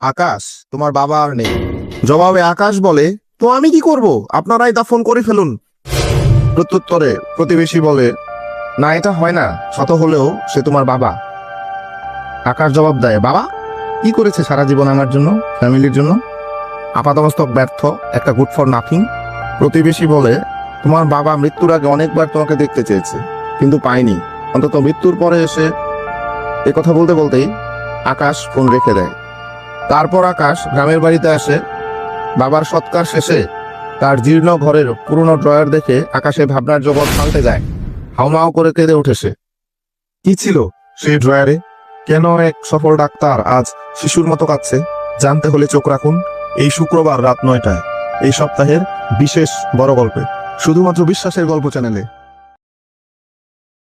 আকাশ, তোমার বাবা আর নেই। জবাবে আকাশ বলে, তো আমি কি করব? আপনারাই দাফন করে ফেলুন। প্রত্যুত্তরে প্রতিবেশী বলে, না, এটা হয় না, শত হলেও সে তোমার বাবা। আকাশ জবাব দেয়, বাবা কি করেছে সারা জীবন আমার জন্য, ফ্যামিলির জন্য? আপাতমস্তক ব্যর্থ, একটা গুড ফর নাথিং। প্রতিবেশী বলে, তোমার বাবা মৃত্যুর আগে অনেকবার তোমাকে দেখতে চেয়েছে, কিন্তু পায়নি। অন্তত মৃত্যুর পরে এসে কথা বলতে বলতেই আকাশ ফোন রেখে দেয়। তারপর আকাশ গ্রামের বাড়িতে আসে। বাবার সৎকার শেষে তার জীর্ণ ঘরের পুরনো ড্রয়ার দেখে আকাশে ভাবনার জগৎ পাল্টে যায়। হাউমাউ করে কেঁদে ওঠে সে। কি ছিল সেই ড্রয়ারে? কেন এক সফল ডাক্তার আজ শিশুর মতো কাঁদছে? জানতে হলে চোখ রাখুন এই শুক্রবার রাত ৯টায় এই সপ্তাহের বিশেষ বড় গল্পে, শুধুমাত্র বিশ্বাসের গল্প চ্যানেলে।